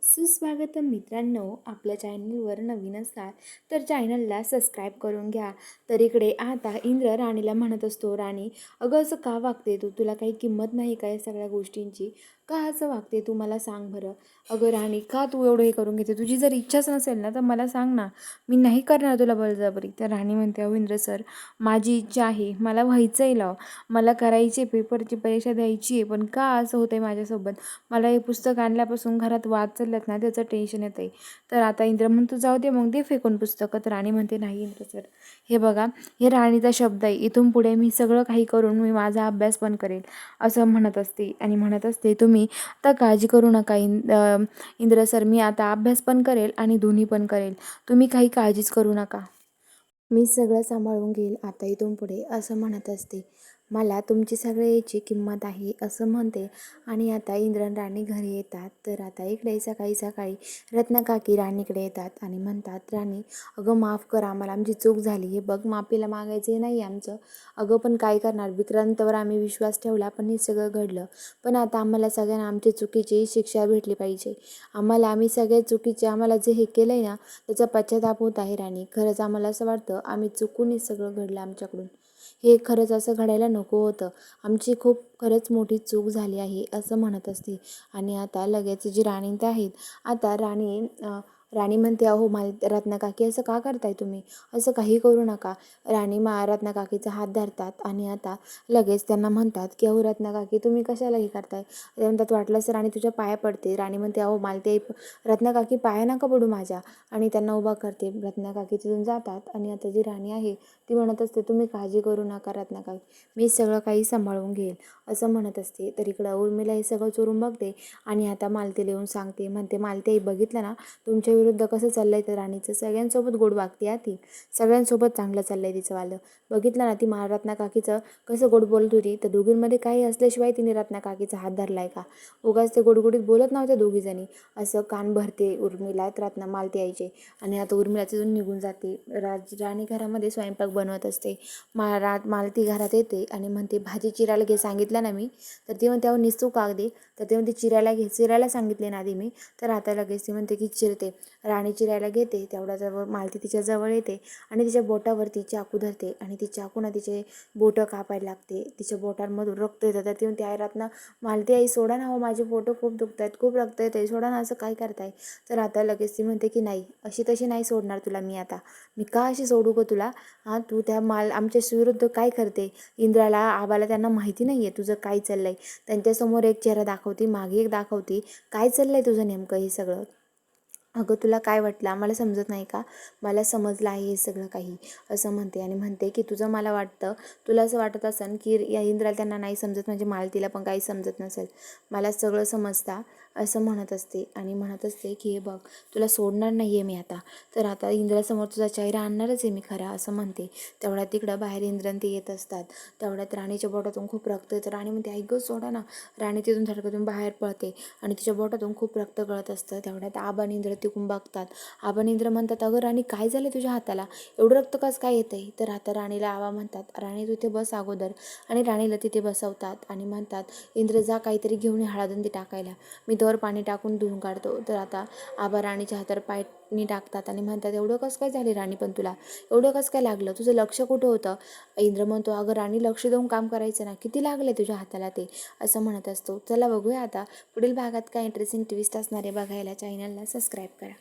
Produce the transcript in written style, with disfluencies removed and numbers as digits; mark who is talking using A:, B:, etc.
A: सुस्वागतम मित्रांनो, आपल्या चॅनलवर नवीन असाल तर चॅनलला सबस्क्राईब करून घ्या. तर इकडे आता इंद्र राणीला म्हणत असतो, राणी अगं असं का वागते तू? तुला काही किंमत नाही का या सगळ्या गोष्टींची? का असं वागते तू, मला सांग बरं. अगं राणी, का तू एवढं हे करून घेते? तुझी जर इच्छाच नसेल ना तर मला सांग ना, मी नाही करणार तुला बळजबरी. तर राणी म्हणते, अहो इंद्र सर, माझी इच्छा आहे, मला व्हायचं आहे लाव, मला करायची पेपरची परीक्षा द्यायची आहे, पण का असं होतं आहे माझ्यासोबत? मला हे पुस्तक आणल्यापासून घरात वाद चाललेत ना, त्याचं टेन्शन येतं आहे. तर आता इंद्र म्हणतो, जाऊ दे मग, दे फेकून पुस्तकं. तर राणी म्हणते, नाही इंद्र सर, हे बघा, हे राणीचा शब्द आहे, इथून पुढे मी सगळं काही करून मी माझा अभ्यास पण करेल असं म्हणत असते. आणि म्हणत असते, तुम्ही आता काळजी करू नका इंद्र सर, मी आता अभ्यास पण करेल आणि दोन्ही पण करेल, तुम्ही काही काळजीच करू नका, मी सगळं सांभाळून घेईल आता इथून पुढे असं म्हणत असते. मला तुमची सगळ्याची किंमत आहे असं म्हणते. आणि आता इंद्र आणि राणी घरी येतात. तर आता इकडे सकाळी सकाळी रत्नाकाकी राणीकडे येतात आणि म्हणतात, राणी अगं माफ करा आम्हाला, आमची चूक झाली, हे बघ माफीला मागायचे नाही आमचं. अगं पण काय करणार, विक्रांतवर आम्ही विश्वास ठेवला पण हे सगळं घडलं. पण आता आम्हाला सगळ्यांना आमची चुकीची शिक्षा भेटली पाहिजे. आम्ही सगळे चुकीचे, आम्हाला जे हे केलं आहे ना त्याचा पश्चाताप होत आहे राणी. खरंच आम्हाला असं वाटतं आम्ही चुकून हे सगळं घडलं आमच्याकडून, हे खरंच असं घडायला नको होतं, आमची खूप खरंच मोठी चूक झाली आहे असं म्हणत असते. आणि आता लगेच जी राणी ते आहेत, आता राणी म्हणते, अहो रत्नाकाकी असं का करताय तुम्ही, असं काही करू नका. राणी रत्नाकाकीचा हात धरतात आणि आता लगेच त्यांना म्हणतात की, अहो रत्नाकाकी तुम्ही कशाला हे करताय. ते म्हणतात, वाटलंच राणी तुझ्या पाया पडते. राणी म्हणते, अहो मला ते रत्नाकाकी पाया नका पडू माझ्या. आणि त्यांना उभा करते. रत्नाकाकी तिथून जातात. आणि आता जी राणी आहे ती म्हणत असते, तुम्ही काळजी करू नका रत्नाकाकी, मी सगळं काही सांभाळून घेईल असं म्हणत असते. तर इकडं उर्मिला हे सगळं चोरून बघते आणि आता मालतीला येऊन सांगते. म्हणते, मालती बघितलं ना तुमच्या विरुद्ध कसं चाललंय तर राणीचं, सगळ्यांसोबत गोड वागते ती, सगळ्यांसोबत चांगलं चाललंय तिचं वालं. बघितलं ना ती रत्नाकाकीचं कसं गोड बोलत होती. तर दोघींमध्ये काही असल्याशिवाय तिने रत्नाकाकीचा हात धरलाय का? उगाच ते गोडगोडीत बोलत नव्हते दोघीजणी असं कान भरते उर्मिला मालती यायचे. आणि आता उर्मिला तिथून निघून जाते. राणी घरामध्ये स्वयंपाक बनवत असते. मालती घरात येते आणि म्हणते, भाजी चिरायला घे सांगितलं ना मी. तर ती म्हणते, अहो निस्तू कागदी. तर ती म्हणते, चिरायला सांगितले ना आधी मी. तर आता लगेच ती म्हणते की चिरते. राणी चिरायला घेते, तेवढ्याजवळ मालती तिच्या जवळ येते आणि तिच्या बोटावरती चाकू धरते आणि ती चाकून तिचे बोटं कापायला लागते. तिच्या बोटांमधून रक्त येतं. तर ती म्हणते, आई मालती आई सोडा ना, हो माझे बोटं खूप दुखत आहेत, खूप रक्त येते, सोडा ना, असं काय करताय. तर आता लगेच ती म्हणते की, नाही अशी तशी नाही सोडणार तुला मी आता, मी का अशी सोडू गं तुला. हां, तू त्या आमच्या विरुद्ध काय करते. इंद्राला आबाला त्यांना माहिती नाही आहे तुझं काय चाललंय. त्यांच्यासमोर एक चेहरा दाखवती, मागे एक दाखवती, काय चाललंय तुझं नेमकं हे सगळं. अगं तुला काय वाटलं, आम्हाला समजत नाही का. मला समजलं आहे हे सगळं काही असं म्हणते. आणि म्हणते की, तुझं मला वाटतं, तुला असं वाटत असेल की या इंद्राला त्यांना नाही समजत म्हणजे मालतीला पण काही समजत नसेल, मला सगळं समजता असं म्हणत असते. आणि म्हणत असते की, हे बघ तुला सोडणार नाही आहे मी आता. तर आता इंद्रासमोर तुझा चेहरा आणणारच आहे मी खरा असं म्हणते. तेवढ्यात तिकडं बाहेर इंद्र ते येत असतात. तेवढ्यात राणीच्या बोटातून खूप रक्त येतं. राणी म्हणते, ऐक गं सोडा ना. राणी तिथून धडकतून बाहेर पळते आणि तिच्या बोटातून खूप रक्त गळत असतं. तेवढ्यात आबा आणि इंद्र तिकून बघतात. आबा आणि इंद्र म्हणतात, अगं राणी काय झालं तुझ्या हाताला, एवढं रक्त कसं काय येतंय. तर आता राणीला आबा म्हणतात, राणी तू इथे बस अगोदर. आणि राणीला तिथे बसवतात आणि म्हणतात, इंद्र जा काहीतरी घेऊन ये हळदंदी टाकायला, मी तोवर पाणी टाकून धुवून काढतो. तर आता आबा राणीच्या हातावर पाणी टाकतात आणि म्हणतात, एवढं कसं काय झाले राणी, पण तुला एवढं कसं काय लागलं, तुझं लक्ष कुठं होतं. इंद्र म्हणतो, अगं राणी लक्ष देऊन काम करायचं ना, किती लागले तुझ्या हाताला ते असं म्हणत असतो. चला बघूया आता पुढील भागात काय इंटरेस्टिंग ट्विस्ट असणारे बघायला चॅनलला सबस्क्राईब करा.